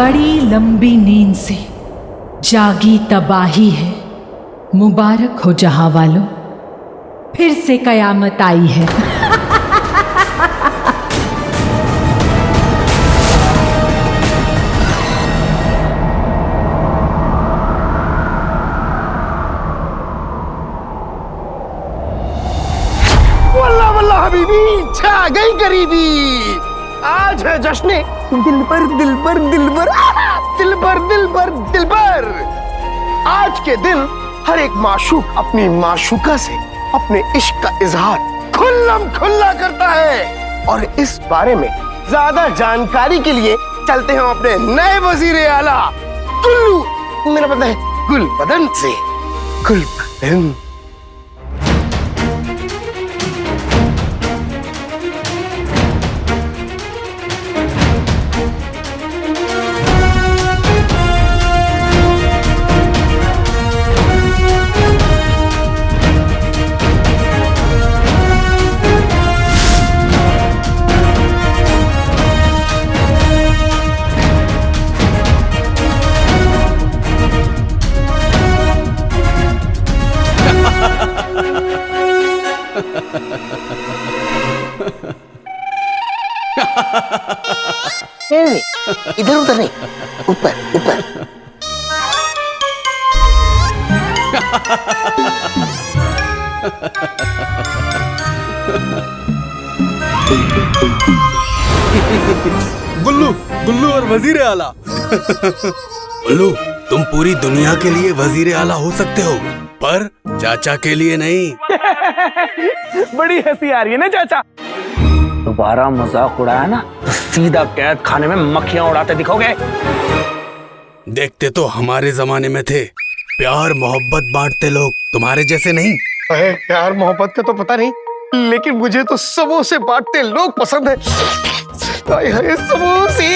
बड़ी लंबी नींद से जागी तबाही है, मुबारक हो जहां वालों, फिर से कयामत आई है। वल्ला वल्ला हबीबी, छा गई गरीबी। आज है जश्न दिलबर दिलबर दिलबर दिलबर दिलबर दिलबर। आज के दिन हर एक माशूक अपनी माशूका से अपने इश्क का इजहार खुल्लम खुल्ला करता है। और इस बारे में ज्यादा जानकारी के लिए चलते हैं अपने नए वजीर आला गुल्लू, मेरा पता है गुलबदन से। गुलबदन इधर उधर नहीं, ऊपर ऊपर। गुल्लू, गुल्लू और वजीर आला। गुल्लू, तुम पूरी दुनिया के लिए वजीर आला हो सकते हो, पर चाचा के लिए नहीं। बड़ी हंसी आ रही है ना चाचा। दोबारा मजाक उड़ाया ना तो सीधा कैद खाने में मक्खियां उड़ाते दिखोगे। देखते तो हमारे जमाने में थे, प्यार मोहब्बत बांटते लोग, तुम्हारे जैसे नहीं। अरे प्यार मोहब्बत का तो पता नहीं, लेकिन मुझे तो समोसे बांटते लोग पसंद है। समोसे।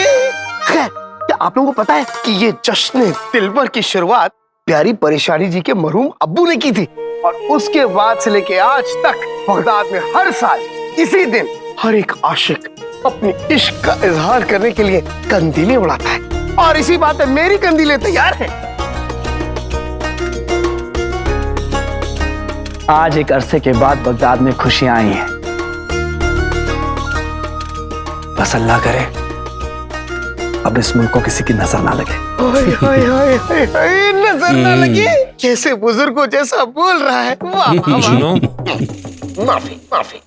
खैर, क्या आप लोगों को पता है कि ये जश्न दिलबर की शुरुआत प्यारी परेशानी जी के मरहूम अब्बू ने की थी, और उसके बाद से लेके आज तक बगदाद में हर साल इसी दिन हर एक आशिक अपने इश्क का इजहार करने के लिए कंदीलें उड़ाता है। और इसी बात पे मेरी कंदीलें तैयार हैं। आज एक अरसे के बाद बगदाद में खुशियां आई हैं। बस अल्लाह करे अब इस मुल्क को किसी की नजर ना लगे। हाय हाय हाय हाय, नजर ना लगे, कैसे बुजुर्गों जैसा बोल रहा है। वाह वाह वाह। माफी माफी।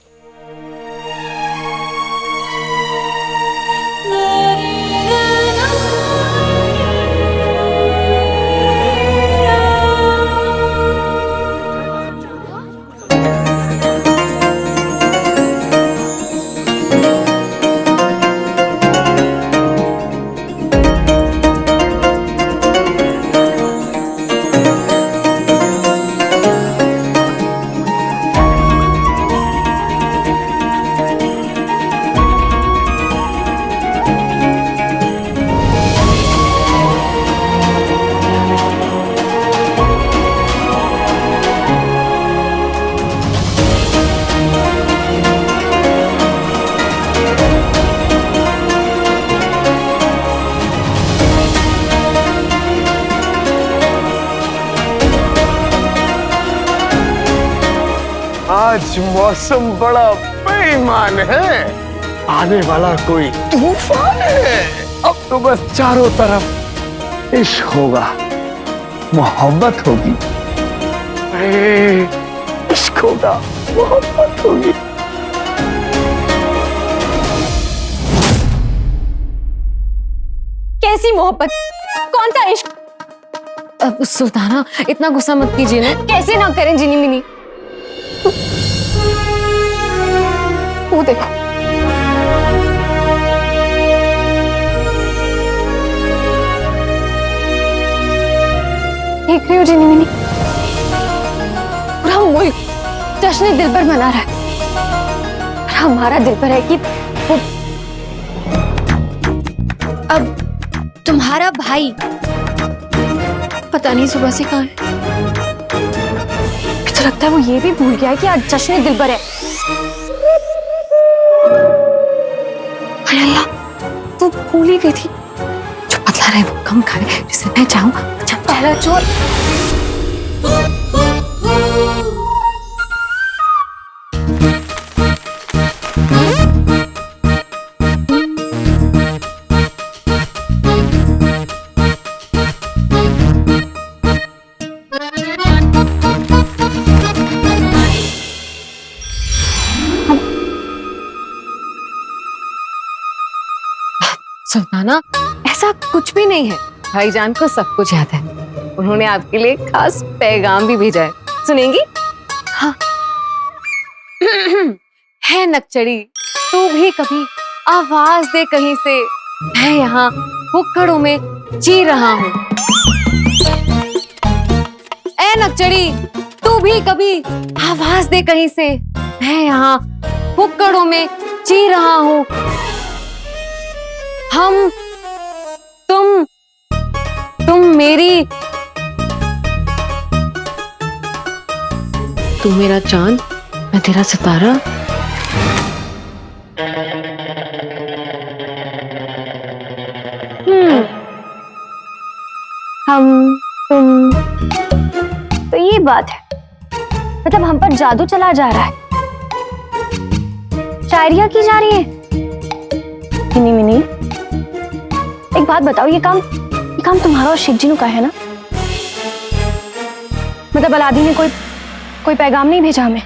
आज मौसम बड़ा बेईमान है, आने वाला कोई तूफान है। अब तो बस चारों तरफ इश्क होगा, मोहब्बत होगी। इश्क होगा, मोहब्बत होगी। कैसी मोहब्बत, कौन सा इश्क? अब सुल्ताना इतना गुस्सा मत कीजिए ना, कैसे ना करें जिनी मिनी। वो देखो, देख रही हो जिनी मिनी, पूरा मुल्क जश्न दिलबर मना रहा है। और हमारा दिल पर है कि वो अब तुम्हारा भाई पता नहीं सुबह से कहाँ है। तो लगता है वो ये भी भूल गया है कि आज जश्न दिलबर है। हाय अल्लाह, वो भूल ही गई थी। जो बदला अरे वो कम खाए जिससे मैं चाहूँ। अच्छा पहला चोर। सुल्ताना, ऐसा कुछ भी नहीं है। भाईजान को सब कुछ याद है। उन्होंने आपके लिए खास पैगाम भी भेजा है, सुनेंगी? हाँ। है नकचड़ी, तू भी कभी आवाज दे कहीं से, मैं यहाँ हुक्कड़ों में जी रहा हूँ। ऐ नकचड़ी, तू भी कभी आवाज दे कहीं से, मैं यहाँ हुक्कड़ों में जी रहा हूँ। हम, तुम मेरी, तू मेरा चांद, मैं तेरा सितारा। हम, तुम, तो ये बात है, मतलब हम पर जादू चला जा रहा है, शायरिया की जा रही है। मिनी मिनी, एक बात बताओ, ये काम तुम्हारा और शिव जी का है ना? मतलब अलादीन ने कोई पैगाम नहीं भेजा हमें?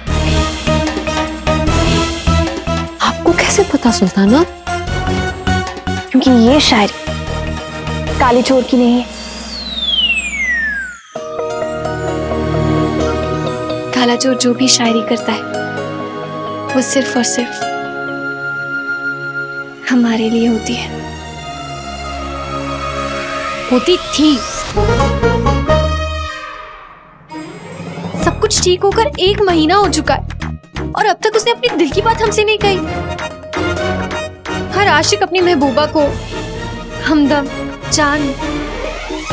आपको कैसे पता सुल्ताना? क्योंकि ये शायरी काले चोर की नहीं है। काला चोर जो भी शायरी करता है वो सिर्फ और सिर्फ हमारे लिए होती है, होती थी। सब कुछ ठीक होकर 1 महीना हो चुका है और अब तक उसने अपनी दिल की बात हमसे नहीं कही। हर आशिक अपनी महबूबा को हमदम, जान,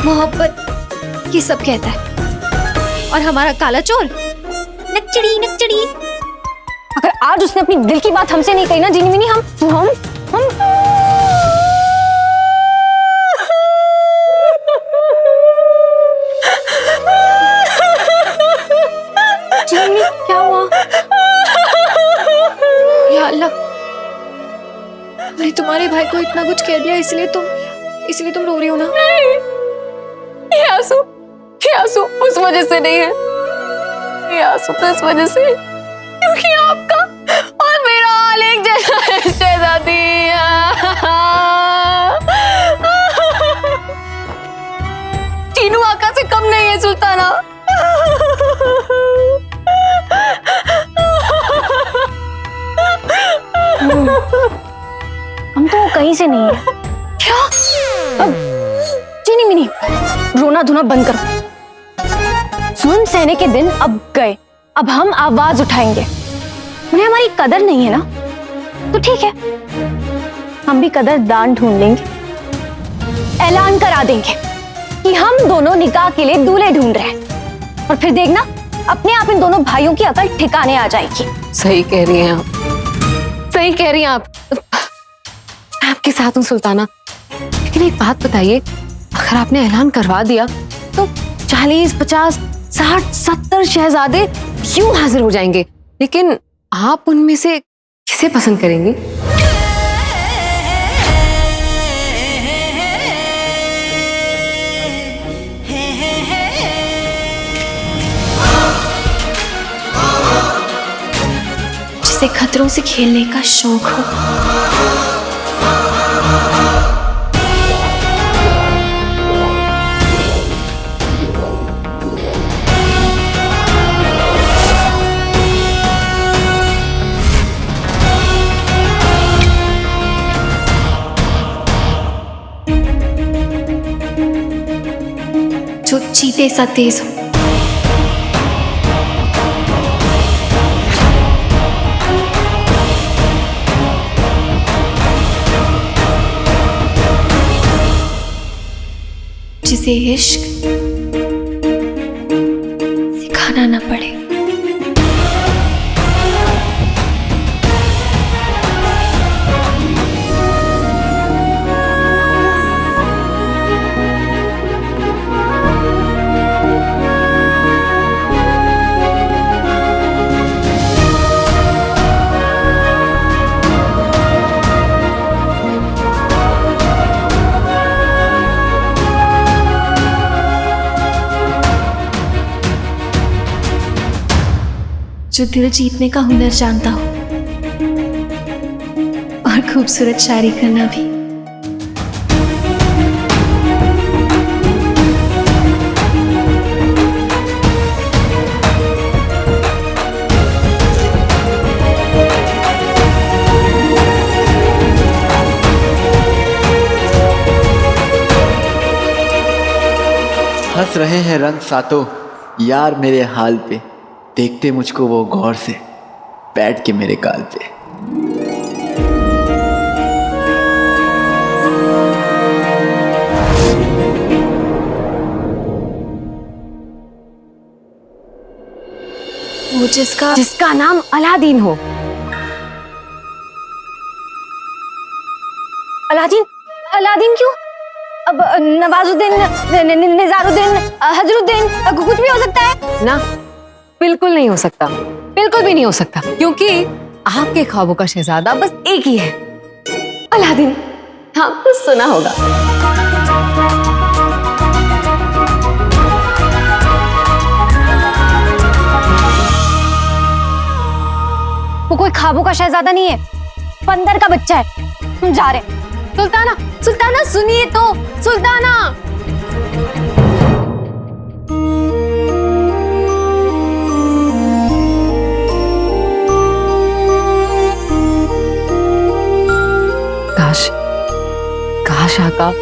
मोहब्बत ये सब कहता है, और हमारा काला चोर नकचड़ी नकचड़ी। अगर आज उसने अपनी दिल की बात हमसे नहीं कही ना जीनी मिनी, हम जीनी, क्या हुआ? या अल्लाह, मैंने तुम्हारे भाई को इतना कुछ कह दिया, इसलिए तुम रो रही हो ना? ये आंसू उस वजह से नहीं है, ये आंसू तो इस वजह से क्योंकि आपका और मेरा हाल एक जैसा है शहजादी। चीनू आका से कम नहीं है सुल्ताना। हम तो कहीं से नहीं है। क्या? अब चीनी मिनी, रोना धोना बंद करो। जुल्म सहने के दिन अब गए, अब हम आवाज उठाएंगे। उन्हें हमारी कदर नहीं है ना, तो ठीक है, हम भी कदरदान ढूंढ लेंगे, ऐलान करा देंगे कि हम दोनों निकाह के लिए दूल्हे ढूंढ रहे हैं, और फिर देखना अपने आप इन दोनों भाइयों की अकल ठिकाने आ जाएगी। सही कह रही हैं आप, सही कह रही हैं आप। मैं आपके साथ हूँ सुल्ताना, लेकिन एक बात बताइए, अगर आपने ऐलान करवा दिया तो 40, 50, 60, 70 शहजादे क्यों हाजिर हो जाएंगे, लेकिन आप उनमें से किसे पसंद करेंगी? जिसे खतरों से खेलने का शौक हो। जो चीते सा तेज हो, जिसे इश्क सिखाना ना पड़े। जो दिल जीतने का हुनर जानता हो और खूबसूरत शायरी करना भी। हंस रहे हैं रंग सातों यार मेरे हाल पे, देखते मुझको वो गौर से बैठ के मेरे गाल पे। वो जिसका नाम अलादीन हो। अलादीन? अलादीन क्यों? अब नवाजुद्दीन, निजारुद्दीन, हजरुद्दीन, कुछ भी हो सकता है ना, बिल्कुल नहीं हो सकता, बिल्कुल भी नहीं हो सकता, क्योंकि आपके ख्वाबों का शहजादा बस एक ही है, अलादीन। हाँ, तो सुना होगा। वो कोई ख्वाबों का शहजादा नहीं है, बंदर का बच्चा है। हम जा रहे हैं। सुल्ताना, सुल्ताना सुनिए तो, सुल्ताना। काश, काश आका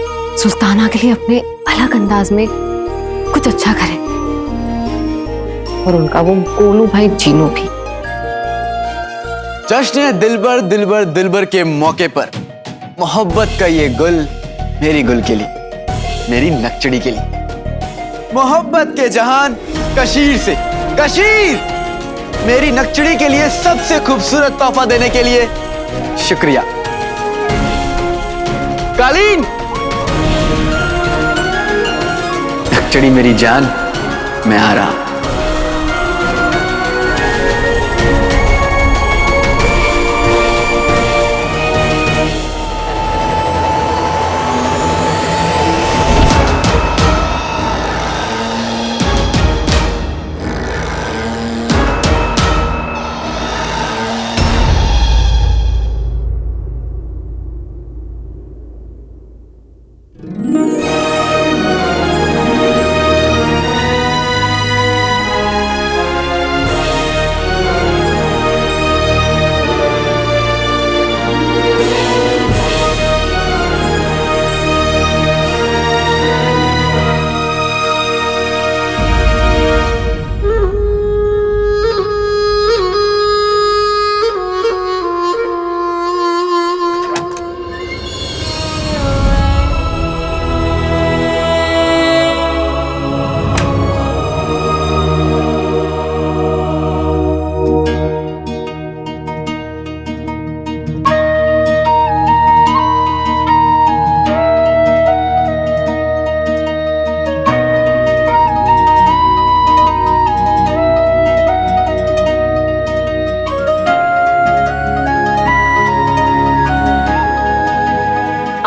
सुल्ताना के लिए अपने अलग अंदाज में कुछ अच्छा करे, और उनका वो गोलू भाई जीनू भी। जश्न दिलबर दिलबर दिलबर के मौके पर मोहब्बत का ये गुल मेरी गुल के लिए, मेरी नकचड़ी के लिए। मोहब्बत के जहान कशीर से, कशीर मेरी नकचड़ी के लिए सबसे खूबसूरत तोहफा देने के लिए शुक्रिया। कालीन, नकचड़ी मेरी जान, मैं आ रहा।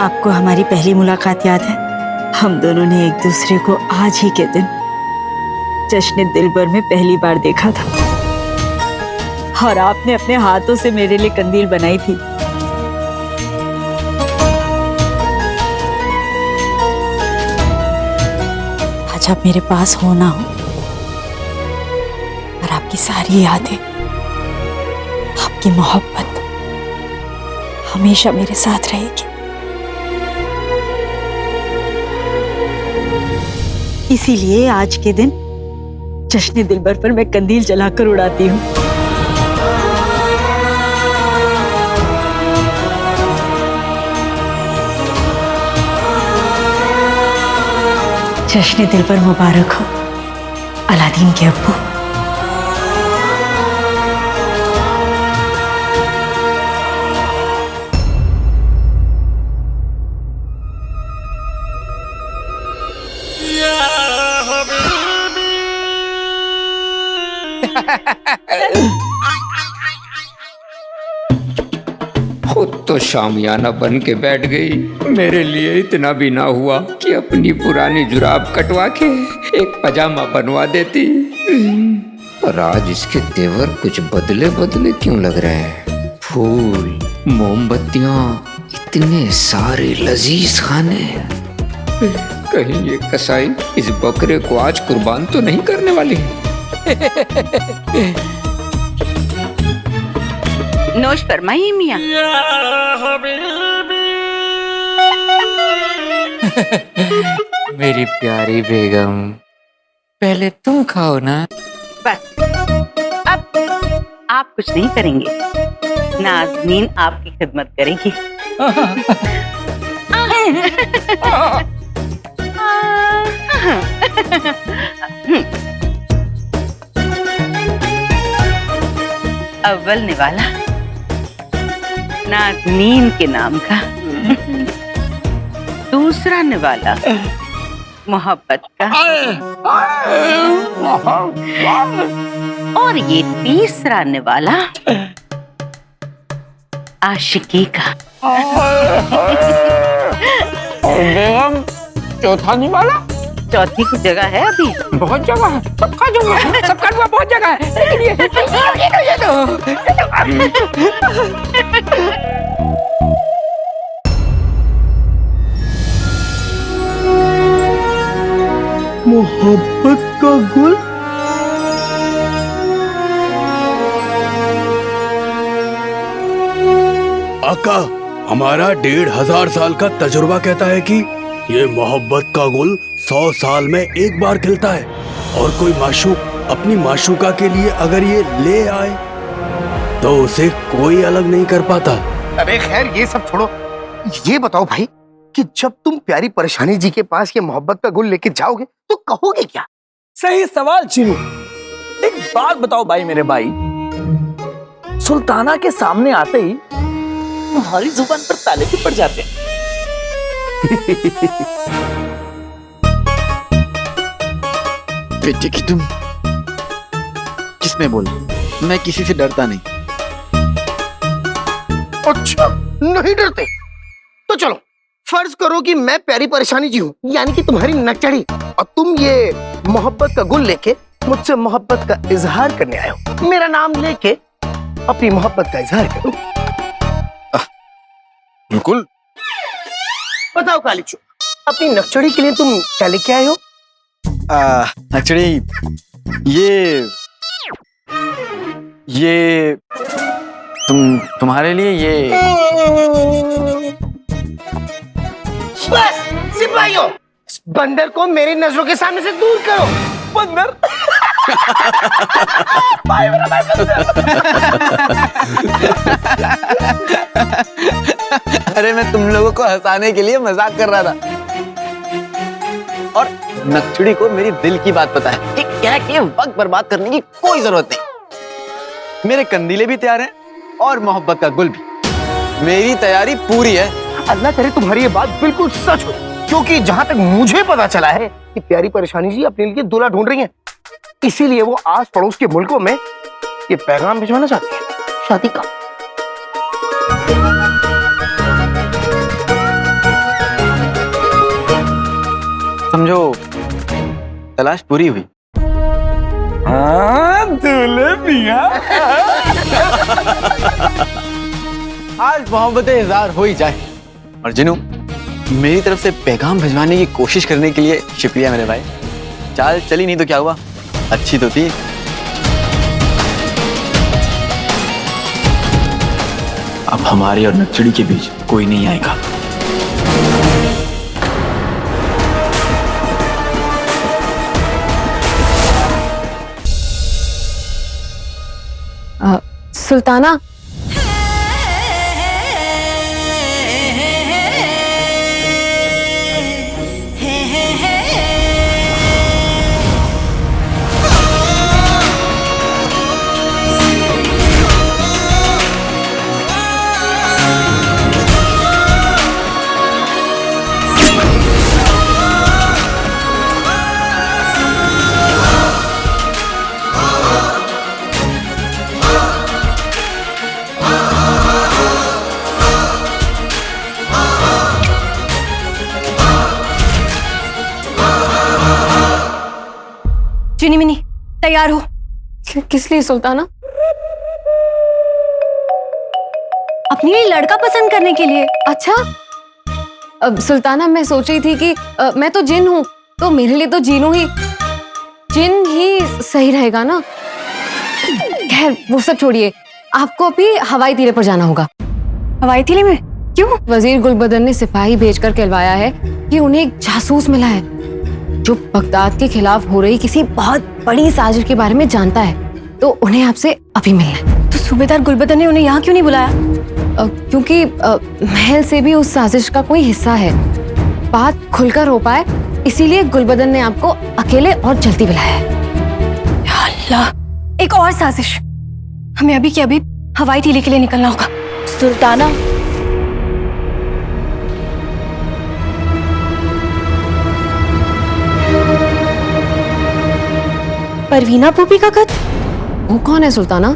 आपको हमारी पहली मुलाकात याद है? हम दोनों ने एक दूसरे को आज ही के दिन जश्न दिलबर में पहली बार देखा था, और आपने अपने हाथों से मेरे लिए कंदील बनाई थी। आज आप मेरे पास हो ना हो, और आपकी सारी यादें, आपकी मोहब्बत हमेशा मेरे साथ रहेगी। इसीलिए आज के दिन जश्न दिलबर पर मैं कंदील जलाकर उड़ाती हूँ। जश्न दिलबर मुबारक हो अलादीन के अब्बू। खुद तो शामियाना बन के बैठ गई, मेरे लिए इतना भी ना हुआ कि अपनी पुरानी जुराब कटवा के एक पजामा बनवा देती। पर आज इसके तेवर कुछ बदले बदले क्यों लग रहे हैं। फूल, मोमबत्तियां, इतने सारे लजीज खाने। कहीं ये कसाई इस बकरे को आज कुर्बान तो नहीं करने वाली है। नोश फरमाइए मियाँ। मेरी प्यारी बेगम, पहले तुम खाओ ना। बस अब आप कुछ नहीं करेंगे, नाज़नीन आपकी खिदमत करेंगी। अव्वल निवाला नाज़नीन के नाम का, दूसरा निवाला मोहब्बत का, और ये तीसरा निवाला आशिकी का। बेगम, चौथा निवाला? चौथी की जगह है अभी। बहुत जगह है, सबका जगह है, सबका जगह बहुत जगह है। लेकिन ये मोहब्बत का गुल। आका, हमारा 1500 साल का तजुर्बा कहता है कि ये मोहब्बत का गुल 100 साल में एक बार खिलता है, और कोई माशूक अपनी माशूका के लिए अगर ये ले आए तो उसे कोई अलग नहीं कर पाता। अरे खैर ये सब छोड़ो, ये बताओ भाई कि जब तुम प्यारी परेशानी जी के पास ये मोहब्बत का गुल लेके जाओगे तो कहोगे क्या? सही सवाल चीनू। एक बात बताओ भाई, मेरे भाई, सुल्ताना के सामने आते ही तुम्हारी जुबान पर ताले भी पड़ जाते हैं। बेटे की तुम किसमें बोला? मैं किसी से डरता नहीं। अच्छा, नहीं डरते? तो चलो फर्ज करो कि मैं प्यारी परेशानी जी हूँ, यानी कि तुम्हारी नकचड़ी, और तुम ये मोहब्बत का गुल लेके मुझसे मोहब्बत का इजहार करने आए हो। मेरा नाम लेके अपनी मोहब्बत का इजहार करो। बिल्कुल। बताओ कालीचू, अपनी नकचड़ी के लिए तुम क्या लेके आए हो? नकचड़ी, ये तुम्हारे लिए ये। बस सिपाहियों, इस बंदर को मेरी नजरों के सामने से दूर करो। बंदर? भाई मेरा भाई अरे मैं तुम लोगों को हंसाने के लिए मजाक कर रहा था, और नकचड़ी को मेरी दिल की बात पता है कि क्या कि वक्त बर्बाद करने की कोई जरूरत नहीं। मेरे कंदीले भी तैयार हैं और मोहब्बत का गुल भी। मेरी तैयारी पूरी है। अल्लाह करे तुम्हारी ये बात बिल्कुल सच हो, क्योंकि जहां तक मुझे पता चला है कि प्यारी परेशानी जी अपने लिए दूल्हा ढूंढ रही हैं, इसीलिए वो आस पड़ोस के मुल्कों में ये पैगाम भिजवाना चाहती है शादी का। समझो तलाश पूरी हुई। हाँ दूल्हे मियां। आज मोहब्बत इज़हार हो ही जाए। और जिनू, मेरी तरफ से पैगाम भिजवाने की कोशिश करने के लिए शुक्रिया मेरे भाई। चाल चली नहीं तो क्या हुआ, अच्छी तो थी। अब हमारे और नकचड़ी के बीच कोई नहीं आएगा। सुल्ताना, चुनी मिनी तैयार हो, किस लिए सुल्ताना? अपने लिए लड़का पसंद करने के लिए। अच्छा, अब सुल्ताना मैं सोच रही थी कि मैं तो जिन हूँ, तो मेरे लिए तो जिन ही सही रहेगा ना। खैर वो सब छोड़िए, आपको अभी हवाई तीरे पर जाना होगा। हवाई तीरे में? क्यों? वजीर गुलबदन ने सिपाही भेजकर कहलवाया है कि उन्हें एक जासूस मिला है जो बगदाद के खिलाफ हो रही किसी बहुत बड़ी साजिश के बारे में जानता है, तो उन्हें आपसे अभी मिलना है। तो सूबेदार गुलबदन ने उन्हें यहाँ क्यों नहीं बुलाया? क्योंकि महल से भी उस साजिश का कोई हिस्सा है। बात खुलकर हो पाए इसीलिए गुलबदन ने आपको अकेले और जल्दी बुलाया है। या अल्लाह, एक और साजिश। हमें अभी के अभी हवाई टीले के लिए निकलना होगा। सुल्ताना, परवीना भूपी का खत? वो कौन है सुल्ताना?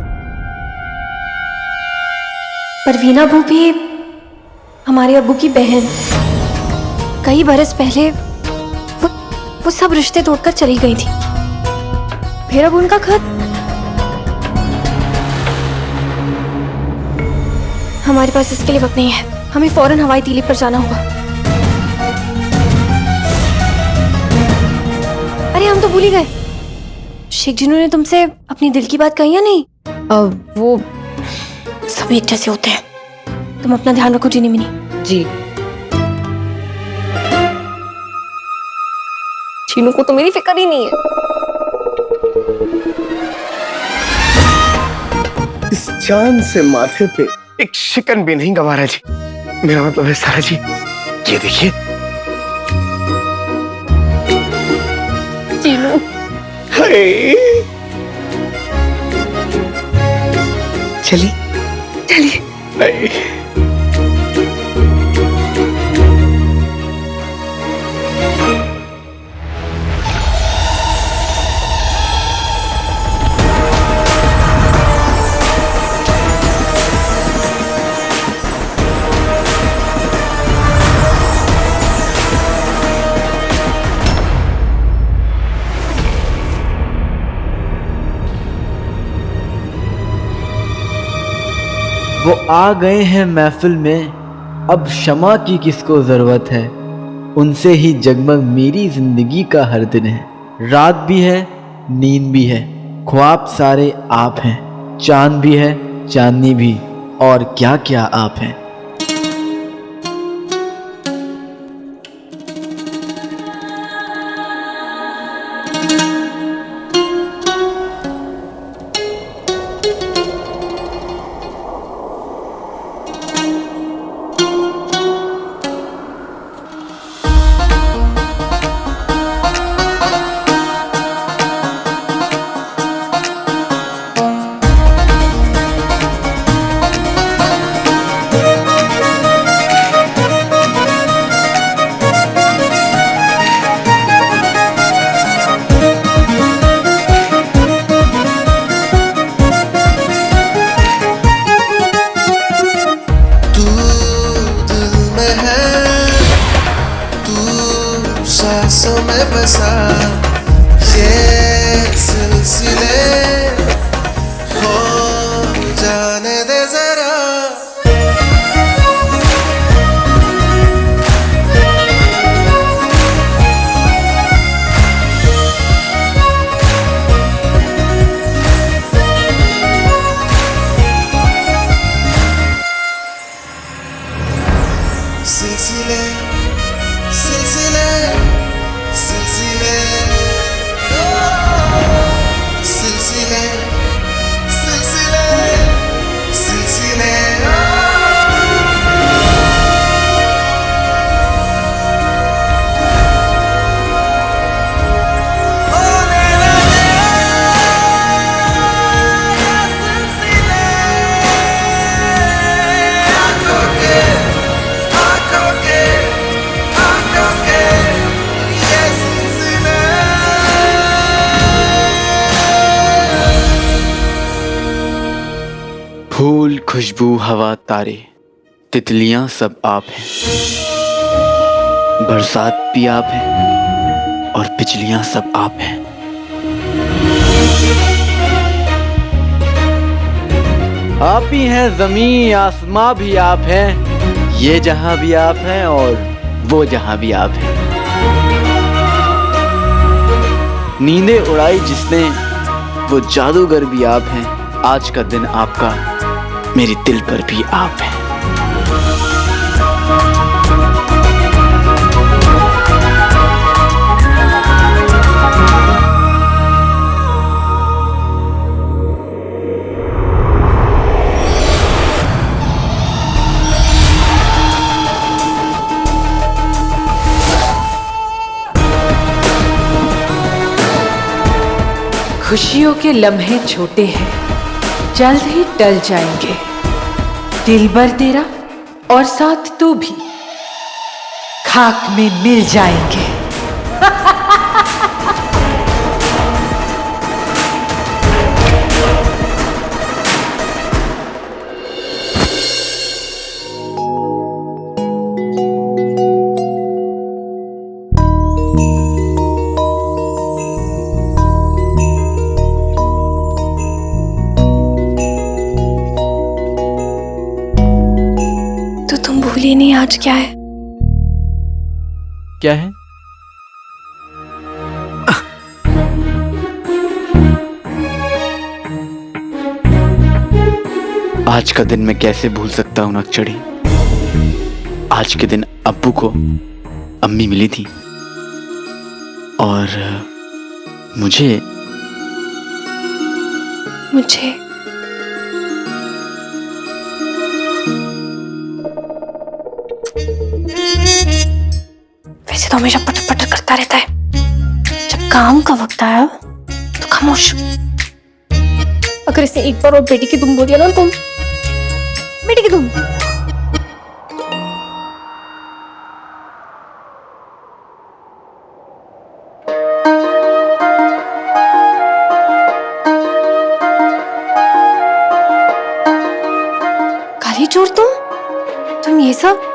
परवीना भूपी हमारे अब्बू की बहन। कई बरस पहले वो सब रिश्ते तोड़कर चली गई थी। फिर अब उनका खत। हमारे पास इसके लिए वक्त नहीं है, हमें फौरन हवाई तीली पर जाना होगा। अरे हम तो भूल ही गए, शेख जिन्नू ने तुमसे अपनी दिल की बात कही या नहीं? वो सभी एक जैसे होते हैं। तुम अपना ध्यान रखो जीनी मिनी। जी। चीनू को तो मेरी फिक्र ही नहीं है। इस जान से माथे पे एक शिकन भी नहीं गवारा जी। मेरा मतलब है सारा जी, ये देखिए। चीनू, चलिए चलिए। वो आ गए हैं महफिल में, अब शमा की किसको ज़रूरत है। उनसे ही जगमग मेरी ज़िंदगी का हर दिन है। रात भी है, नींद भी है, ख्वाब सारे आप हैं। चांद भी है, चांदनी भी, और क्या क्या आप हैं। सांसों में बसा ये सिलसिले हो जाने दे जरा। सिलसिले सिलसिले सिलसिले सिलसिले सिलसिले सिलसिले। फूल, खुशबू, हवा, तारे, तितलियां सब आप हैं। बरसात भी आप हैं और बिजलियां सब आप हैं। आप ही हैं, जमीन आसमां भी आप हैं, ये जहां भी आप हैं और वो जहां भी आप हैं। नींदें उड़ाई जिसने वो जादूगर भी आप हैं। आज का दिन आपका, मेरे दिल पर भी आप हैं। खुशियों के लम्हे छोटे हैं, जल्द ही टल जाएंगे। दिलबर तेरा और साथ तू भी खाक में मिल जाएंगे। भूली नहीं आज क्या है? क्या है? आज का दिन मैं कैसे भूल सकता हूं नक्चड़ी। आज के दिन अब्बू को अम्मी मिली थी और मुझे वैसे तो हमेशा पटर पटर करता रहता है, जब काम का वक्त आया तो खामोश। अगर इसे एक बार और बेटी की तुम बोल दिया ना, तुम बेटी की तुम, काली चोर तुम ये सब।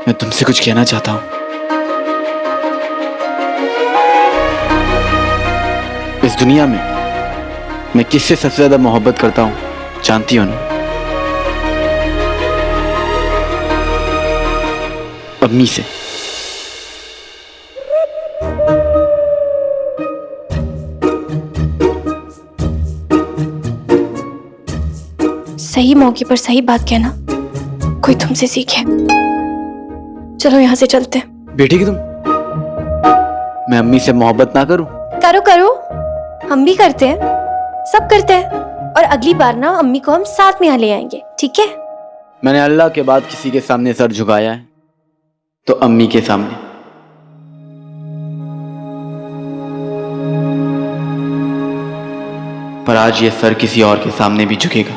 मैं तुमसे कुछ कहना चाहता हूं। इस दुनिया में मैं किससे सबसे ज्यादा मोहब्बत करता हूं जानती हो ना? अम्मी से। सही मौके पर सही बात कहना कोई तुमसे सीखे। चलो यहां से चलते हैं। बेटी की तुम, मैं अम्मी से मोहब्बत ना करूं? करो करो, हम भी करते हैं, सब करते हैं। और अगली बार ना अम्मी को हम साथ में यहाँ ले आएंगे, ठीक है? मैंने अल्लाह के बाद किसी के सामने सर झुकाया है तो अम्मी के सामने। पर आज ये सर किसी और के सामने भी झुकेगा।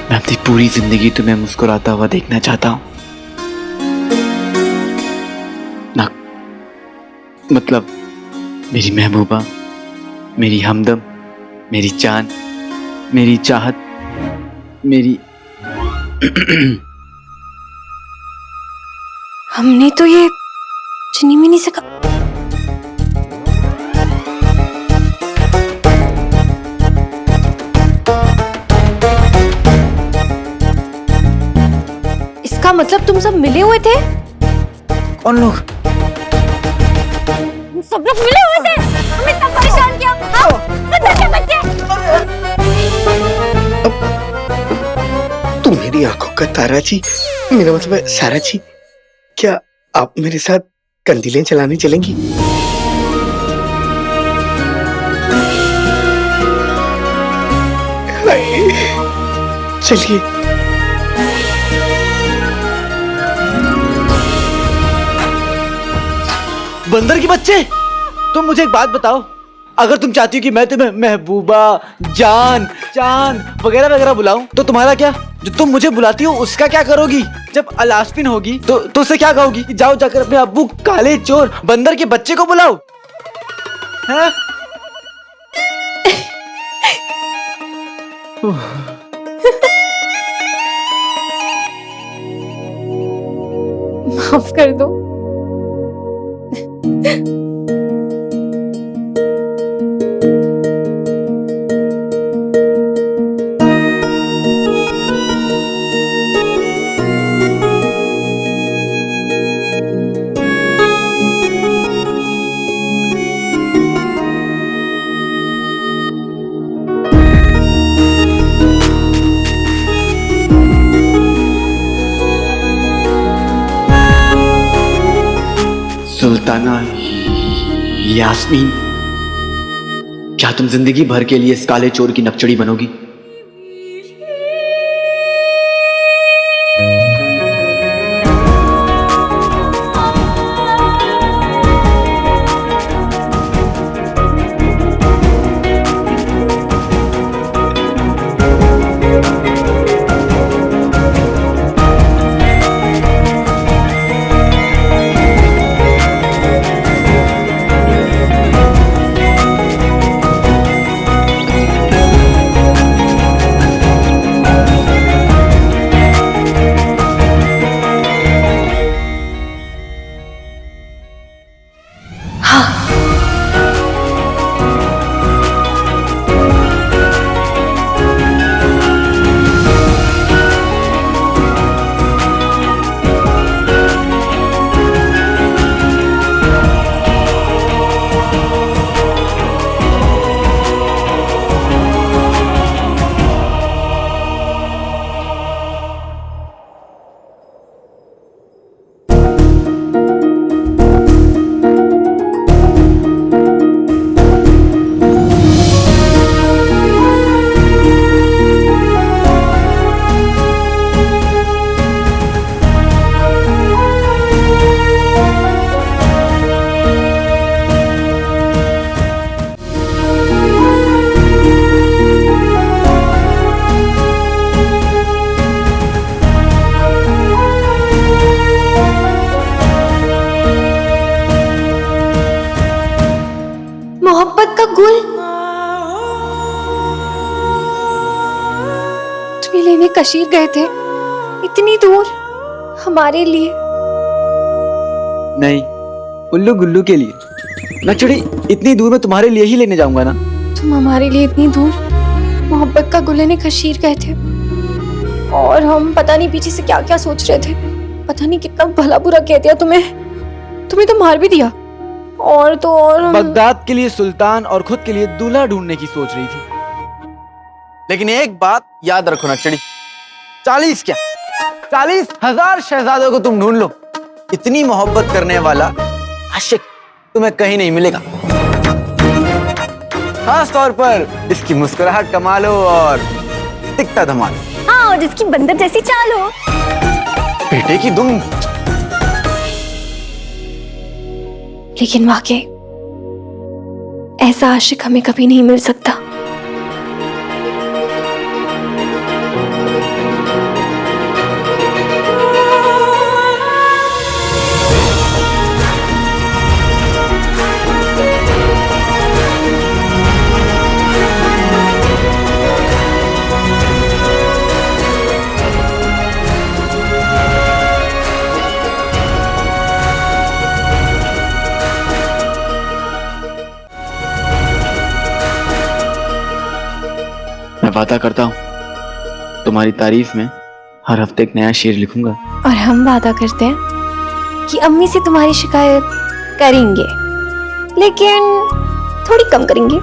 मैं अपनी पूरी जिंदगी तुम्हें मुस्कुराता हुआ देखना चाहता हूं ना, मतलब मेरी महबूबा, मेरी हमदम, मेरी जान, मेरी चाहत, मेरी हमने तो ये चिनी मिनी से इसका मतलब तुम सब मिले हुए थे? कौन लोग? तुम सब लोग मिले हुए थे, हमें इतना परेशान किया। बच्चे तुम मेरी आंखों का तारा जी, मेरा मतलब है सारा जी, क्या आप मेरे साथ कंदीलें चलाने चलेंगी? चलिए। बंदर के बच्चे, तुम मुझे एक बात बताओ, अगर तुम चाहती हो कि मैं तुम्हें महबूबा, जान, चांद वगैरह वगैरह बुलाऊं, तो तुम्हारा क्या? जो तुम मुझे बुलाती हो उसका क्या करोगी? जब अलास्पिन होगी तो उससे क्या कहोगी कि जाओ जाकर अपने अब्बू काले चोर बंदर के बच्चे को बुलाओ? हैं? माफ कर दो। सुल्ताना यास्मीन, क्या तुम जिंदगी भर के लिए इस काले चोर की नकचड़ी बनोगी? मोहब्बत का गुल तुम्हें लेने कशीर गए थे, इतनी दूर हमारे लिए? नहीं, उल्लू गुल्लू के लिए। नकचड़ी, इतनी दूर मैं तुम्हारे लिए ही लेने जाऊंगा ना। तुम हमारे लिए इतनी दूर मोहब्बत का गुल लेने कशीर गए थे, और हम पता नहीं पीछे से क्या क्या सोच रहे थे। पता नहीं कितना भला बुरा कह दिया तुम्हें तो मार भी दिया। और तो और बगदाद के लिए सुल्तान और खुद के लिए दूल्हा ढूंढने की सोच रही थी। लेकिन एक बात याद रखो नकचड़ी, 40 क्या 40,000 शहजादों को तुम ढूंढ लो, इतनी मोहब्बत करने वाला आशिक तुम्हें कहीं नहीं मिलेगा। खास तौर पर इसकी मुस्कुराहट कमाल हो और दिखता धमाल। हाँ, और इसकी बंदर जैसी चाल हो। बेटे की दुम। लेकिन वाकई ऐसा आशिक हमें कभी नहीं मिल सकता। मैं वादा करता हूँ तुम्हारी तारीफ में हर हफ्ते एक नया शेर लिखूंगा। और हम वादा करते हैं कि अम्मी से तुम्हारी शिकायत करेंगे, लेकिन थोड़ी कम करेंगे।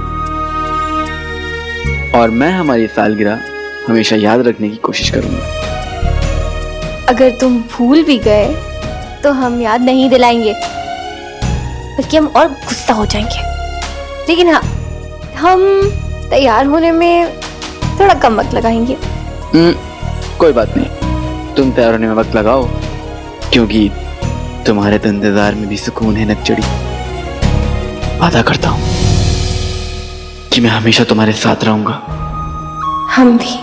और मैं हमारी सालगिरह हमेशा याद रखने की कोशिश करूंगा। अगर तुम भूल भी गए तो हम याद नहीं दिलाएंगे, बल्कि हम और गुस्सा हो जाएंगे। लेकिन हाँ, हम तैयार होने में थोड़ा कम वक्त लगाएंगे। कोई बात नहीं, तुम तैयार होने में वक्त लगाओ, क्योंकि तुम्हारे तो इंतजार में भी सुकून है नकचड़ी। वादा करता हूँ कि मैं हमेशा तुम्हारे साथ रहूंगा। हम भी।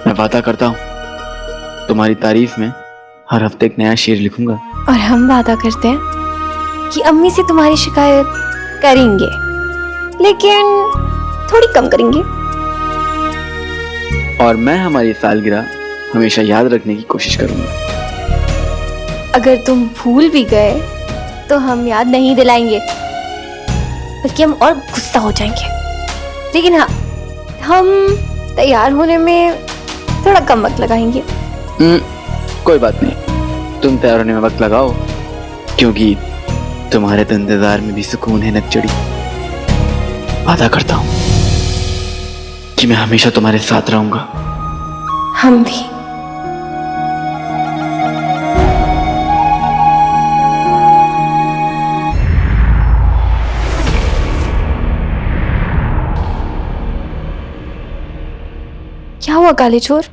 मैं वादा करता हूँ तुम्हारी तारीफ में हर हफ्ते एक नया शेर लिखूंगा। और हम वादा करते हैं कि अम्मी से तुम्हारी शिकायत करेंगे, लेकिन थोड़ी कम करेंगे। और मैं हमारी सालगिरह हमेशा याद रखने की कोशिश करूंगा। अगर तुम भूल भी गए तो हम याद नहीं दिलाएंगे, बल्कि हम और गुस्सा हो जाएंगे। लेकिन हाँ, हम तैयार होने में थोड़ा कम वक्त लगाएंगे। कोई बात नहीं, तुम तैयार होने में वक्त लगाओ, क्योंकि तुम्हारे तो इंतजार में भी सुकून है नकचड़ी। वादा करता हूँ कि मैं हमेशा तुम्हारे साथ रहूंगा। हम भी। क्या हुआ काले चोर?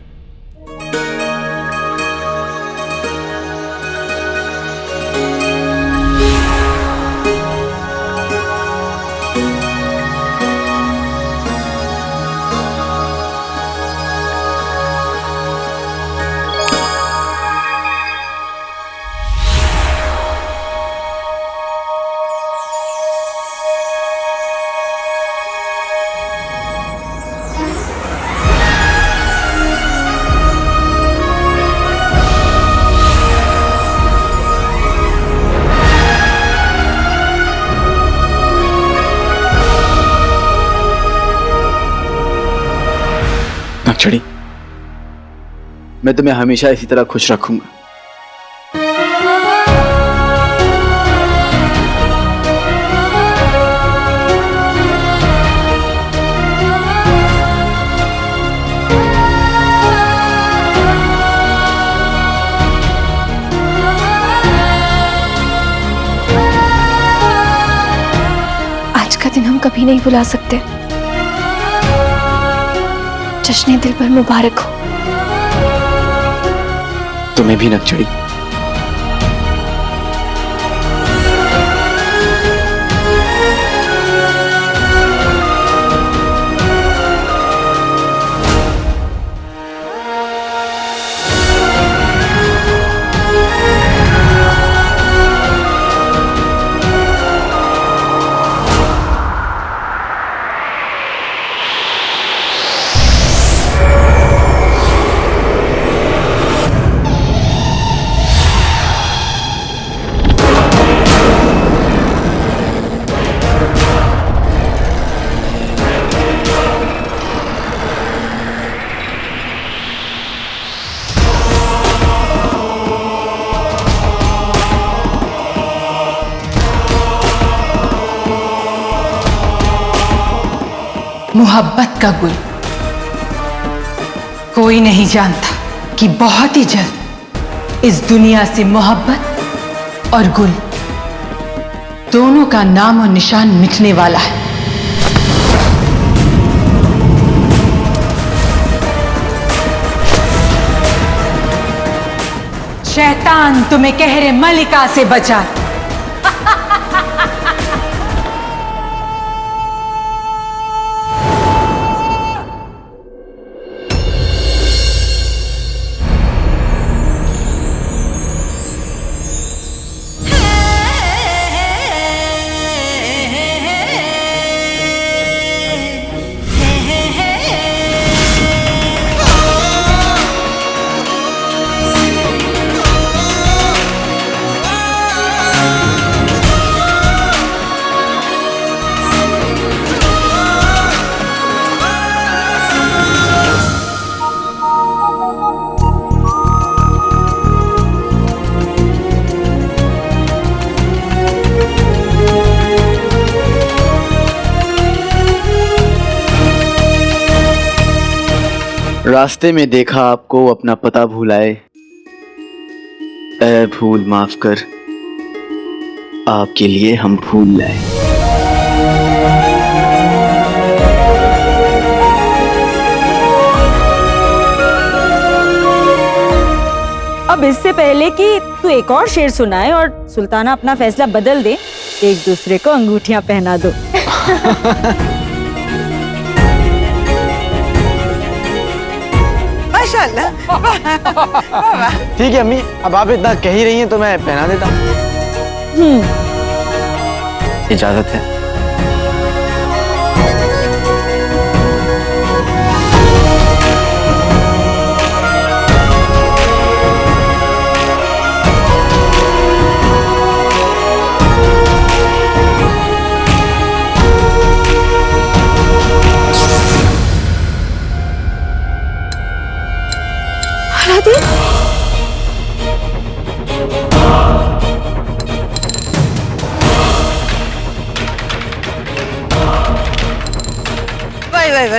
नकचड़ी, मैं तुम्हें हमेशा इसी तरह खुश रखूंगा। आज का दिन हम कभी नहीं भुला सकते। जश्न दिलबर मुबारक हो। तुम्हें भी नकचड़ी। मोहब्बत का गुल कोई नहीं जानता कि बहुत ही जल्द इस दुनिया से मोहब्बत और गुल दोनों का नाम और निशान मिटने वाला है। शैतान तुम्हें कहरे मलिका से बचा। रास्ते में देखा आपको अपना पता भूलाए, ऐ भूल माफ कर, आपके लिए हम फूल लाए। अब इससे पहले कि तू एक और शेर सुनाए और सुल्ताना अपना फैसला बदल दे, एक दूसरे को अंगूठियां पहना दो। ठीक है अम्मी, अब आप इतना कह ही रही हैं तो मैं पहना देता हूँ। इजाजत है।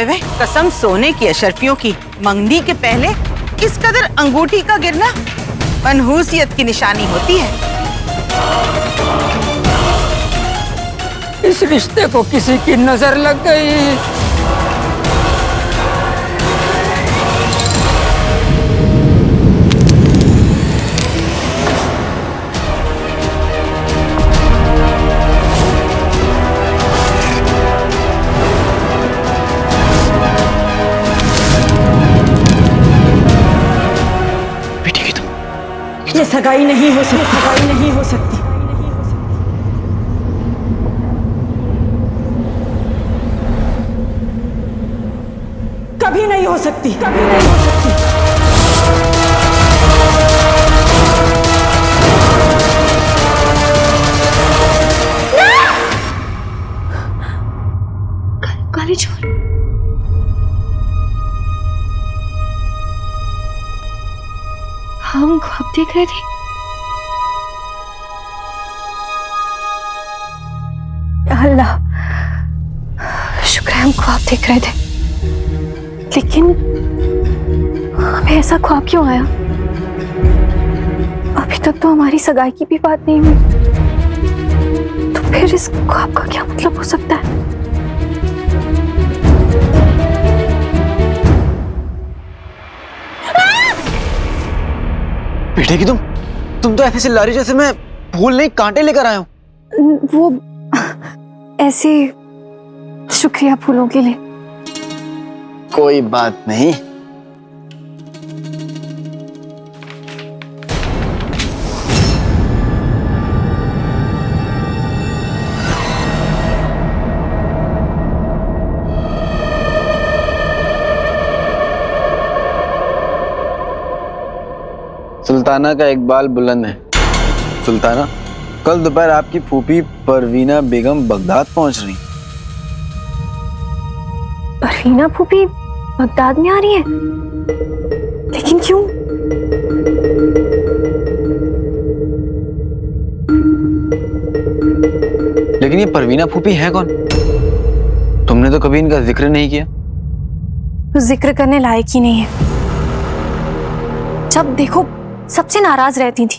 वे कसम सोने की अशरफियों की, मंगनी के पहले इस कदर अंगूठी का गिरना मनहूसियत की निशानी होती है। इस रिश्ते को किसी की नजर लग गई। ये सगाई नहीं हो सकती, सगाई नहीं हो सकती। कभी नहीं हो सकती, कभी नहीं हो सकती। काली चोर, हम ख्वाब देख रहे थे। अल्लाह, शुक्र है हम ख्वाब देख रहे थे, लेकिन हमें ऐसा ख्वाब क्यों आया? अभी तक तो हमारी सगाई की भी बात नहीं हुई, तो फिर इस ख्वाब का क्या मतलब हो सकता है? बेटे की तुम तो ऐसे चिल्ला रही जैसे मैं फूल नहीं कांटे लेकर आया हूँ। वो ऐसे शुक्रिया फूलों के लिए। कोई बात नहीं। सुल्ताना का एक बाल बुलंद है। सुल्ताना, कल दोपहर आपकी फूफी परवीना बेगम बगदाद पहुंच रही। परवीना फूफी बगदाद में आ रही है, लेकिन क्यों? लेकिन ये परवीना फूफी है कौन? तुमने तो कभी इनका जिक्र नहीं किया। जिक्र करने लायक ही नहीं है। जब देखो सबसे नाराज रहती थी,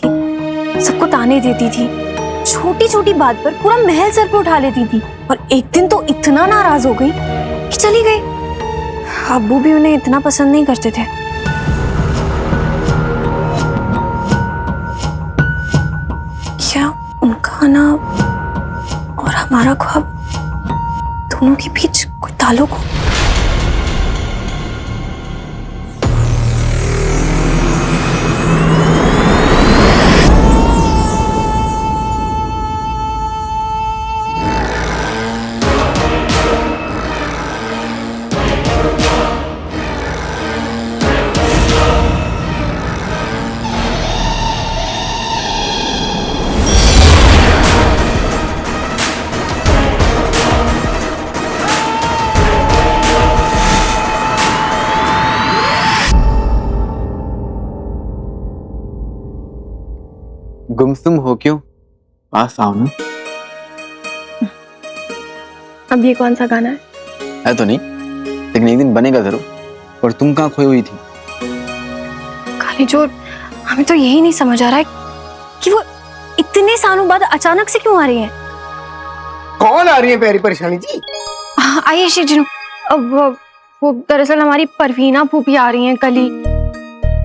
सबको ताने देती थी, छोटी छोटी बात पर पूरा महल सर पे उठा लेती थी, और एक दिन तो इतना नाराज हो गई कि चली गई। अब्बू भी उन्हें इतना पसंद नहीं करते थे। क्या उनका आना और हमारा ख्वाब दोनों के बीच कोई ताल्लुक हो? गुमसुम हो क्यों? पास आओ ना। अब ये कौन सा गाना है? है तो नहीं, लेकिन एक दिन बनेगा जरूर। और तुम कहाँ खोई हुई थी? काली चोर, हमें तो यही नहीं समझ आ रहा है कि वो इतने सालों बाद अचानक से क्यों आ रही है। कौन आ रही है प्यारी परेशानी जी? आइए शिवजी। अब वो दरअसल हमारी परवीना फूफी आ रही हैं कल ही।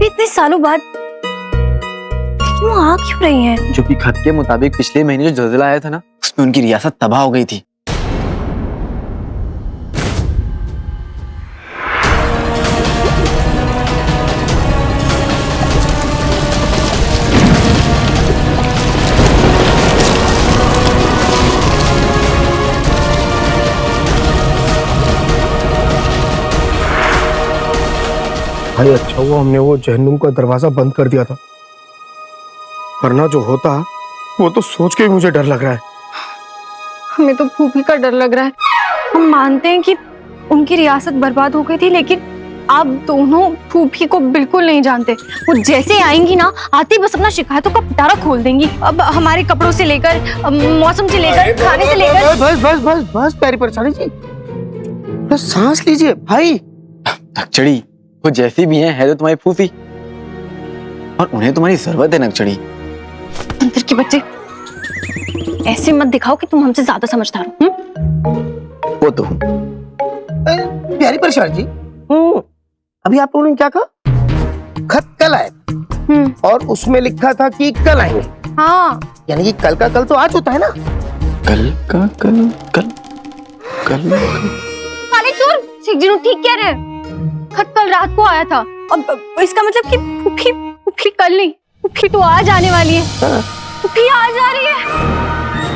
इतने सालों बाद क्यों आ क्यों रही हैं? जो कि खत के मुताबिक पिछले महीने जो ज़लज़ला आया था ना, उसमें उनकी रियासत तबाह हो गई थी। भाई अच्छा हुआ हमने वो जहन्नुम का दरवाजा बंद कर दिया था, वरना जो होता वो तो सोच के ही मुझे डर लग रहा है। हमें तो फूफी का डर लग रहा है। हम मानते हैं कि उनकी रियासत बर्बाद हो गई थी, लेकिन आप दोनों फूफी को बिल्कुल नहीं जानते। वो जैसे आएंगी ना, आते ही बस अपना शिकायतों का पिटारा खोल देंगी। अब हमारे कपड़ों से लेकर, मौसम से लेकर, खाने से लेकर। बस बस बस बस प्यारी परेशानी जी, बस सांस लीजिए भाई। नकचड़ी, वो जैसी भी है तो तुम्हारी फूफी, और उन्हें तुम्हारी जरूरत है नकचड़ी। अंदर के बच्चे, ऐसे मत दिखाओ कि तुम हमसे ज्यादा समझदार हो। वो तो हूँ। प्यारी परेशानी जी, अभी आप लोगों ने क्या कहा? खत कल आया और उसमें लिखा था कि कल आएंगे। हाँ, यानी कि कल का कल तो आज होता है ना। कल का कल कल कल काले चोर, शिवजी ठीक कह रहे हैं। खत कल रात को आया था। अब इसका मतलब कि फूफी फूफी कल नहीं, फूफी तो आज आने वाली है। फूफी आज आ रही है।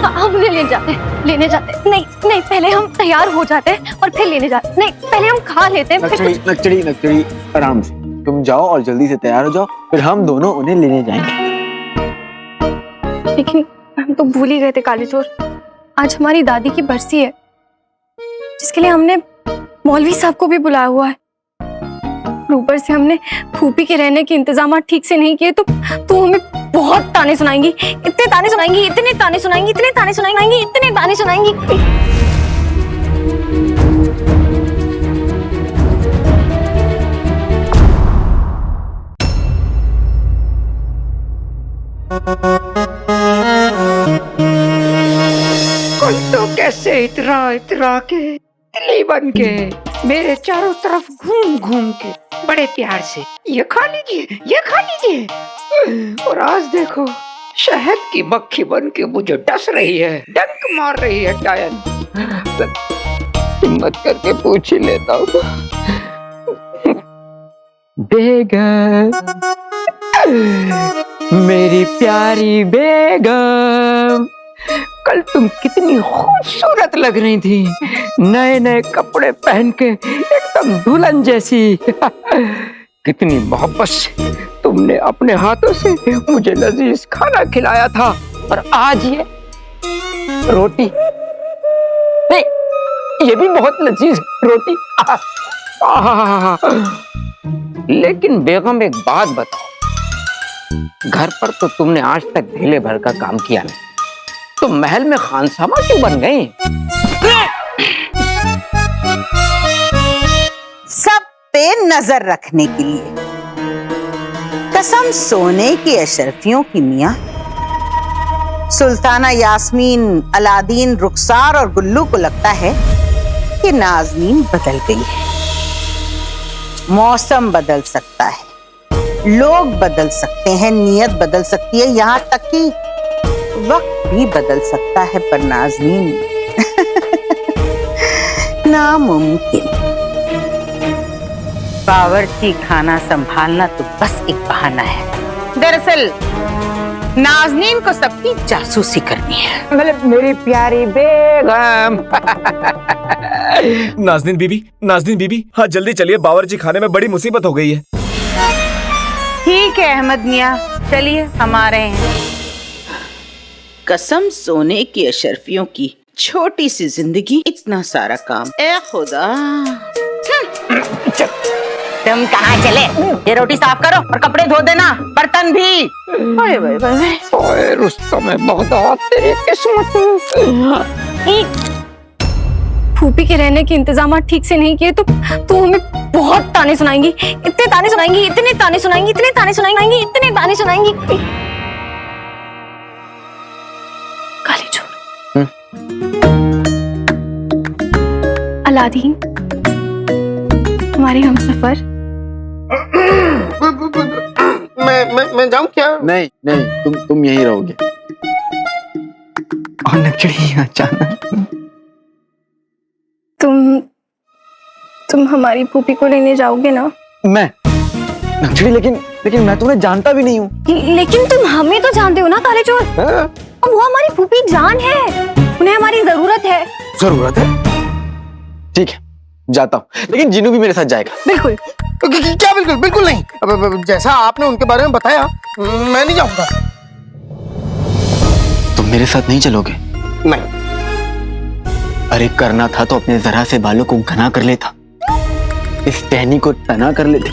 हम उन्हें लेने जाते। नहीं नहीं, पहले हम तैयार हो जाते हैं और फिर लेने जाते। नहीं, पहले हम खा लेते हैं। नकचड़ी आराम से, तुम जाओ और जल्दी से तैयार हो जाओ, फिर हम दोनों उन्हें लेने जाएंगे। लेकिन हम तो भूल ही गए थे काली चोर, आज हमारी दादी की बरसी है, जिसके लिए हमने मौलवी साहब को भी बुलाया हुआ है। ऊपर से हमने फूफी के रहने के इंतजाम ठीक से नहीं किए तो हमें बहुत ताने सुनाएंगी। इतने ताने सुनाएंगी, इतने ताने सुनाएंगी, इतने ताने सुनाएंगी, इतने ताने सुनाएंगी। कल तो कैसे इतरा के तिल्ली बन के मेरे चारों तरफ घूम घूम के बड़े प्यार से ये खा लीजिए, ये खा लीजिए, और आज देखो शहद की मक्खी बन के मुझे डस रही है, डंक मार रही है टायन। हिम्मत करके पूछ ही लेता हूँ। बेगम, मेरी प्यारी बेगम, कल तुम कितनी खूबसूरत लग रही थी, नए नए कपड़े पहन के एकदम दुल्हन जैसी। कितनी मोहब्बत से तुमने अपने हाथों से मुझे लजीज खाना खिलाया था, और आज ये रोटी, नहीं ये भी बहुत लजीज रोटी। लेकिन बेगम एक बात बताओ, घर पर तो तुमने आज तक ढीले भर का काम किया नहीं, तो महल में खानसामा क्यों बन गई? सब पे नजर रखने के लिए। कसम सोने की अशरफियों की मियां, सुल्ताना यास्मीन, अलादीन, रुखसार और गुल्लू को लगता है कि नाज़नीन बदल गई है। मौसम बदल सकता है, लोग बदल सकते हैं, नियत बदल सकती है, यहाँ तक कि वक्त भी बदल सकता है, पर नाज़नीन नामुमकिन। बावर्ची खाना संभालना तो बस एक बहाना है। दरअसल नाज़नीन को सबकी जासूसी करनी है। मतलब मेरी प्यारी बेगम। नाज़नीन बीबी, हाँ जल्दी चलिए, बावर्ची खाने में बड़ी मुसीबत हो गई है। ठीक है अहमद मियाँ, चलिए हम आ रहे हैं। कसम सोने की अशरफियों की, छोटी सी जिंदगी, इतना सारा काम। ए खुदा, तुम कहाँ चले? ये रोटी साफ करो और कपड़े धो देना, बर्तन भी। ओए ओए ओए, ओए रुस्तम है बहुत तेरी किस्मत। फूफी के रहने के इंतजाम ठीक से नहीं किए तो हमें बहुत ताने सुनाएंगी, इतने ताने सुनाएंगी, इतने ताने सुनाएंगी, इतने ताने सुनाएंगी, इतने ताने सुनाएंगी। काली चोर। अलादीन, हमारे हमसफर। मैं जाऊं क्या? नहीं, तुम यहीं रहोगे। और नक्चड़ी अचानक तुम हमारी फूफी को लेने जाओगे ना? मैं नक्चड़ी, लेकिन मैं तुम्हें जानता भी नहीं हूँ। लेकिन तुम हमें तो जानते हो ना काले चोर। वो हमारी फूफी जान है, उन्हें हमारी जरूरत है। जरूरत है? ठीक है, जाता हूँ, लेकिन जिनू भी मेरे साथ जाएगा। बिल्कुल। क्या बिल्कुल? बिल्कुल नहीं। अब जैसा आपने उनके बारे में बताया, मैं नहीं जाऊंगा। तुम मेरे साथ नहीं चलोगे? नहीं। अरे करना था तो अपने जरा से बालों को घना कर लेता, इस टहनी को तना कर लेते,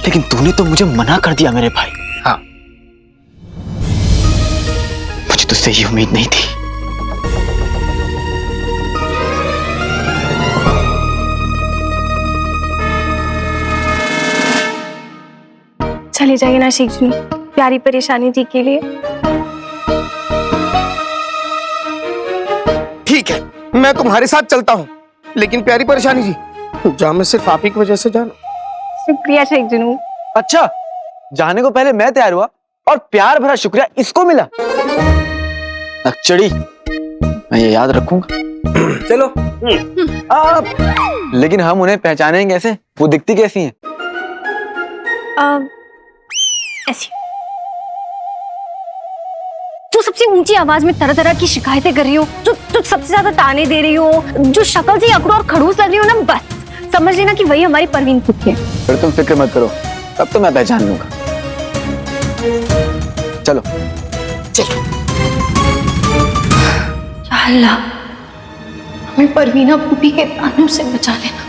लेकिन तूने तो मुझे मना कर दिया मेरे भाई। हाँ, मुझे तुझसे ये उम्मीद नहीं थी। चले जाइए ना शेख जुनू, प्यारी परेशानी जी के लिए। ठीक है, मैं तुम्हारे साथ चलता हूँ, लेकिन प्यारी परेशानी जी, जहाँ मैं सिर्फ आप ही की वजह से जाना। शुक्रिया शेख जुनू। अच्छा, जाने को पहले मैं तैयार हुआ और प्यार भरा शुक्रिया इसको मिला। नक्चड़ी, मैं ये याद रखूंगा। चलो। लेकिन हम उन्हें पहचानेंगे कैसे? वो दिखती कैसी हैं? ऐसी जो सबसे ऊंची आवाज में तरह तरह की शिकायतें कर रही हो, जो सबसे ज्यादा ताने दे रही हो, जो शक्ल से अकड़ू और खड़ूस लग रही हो ना, बस समझ लेना कि वही हमारी परवीन फूफी है। फिर तुम फिक्र मत करो, तब तो मैं पहचान लूंगा। चलो चलो। या अल्लाह, हमें परवीना फूफी के तानों से बचा लेना।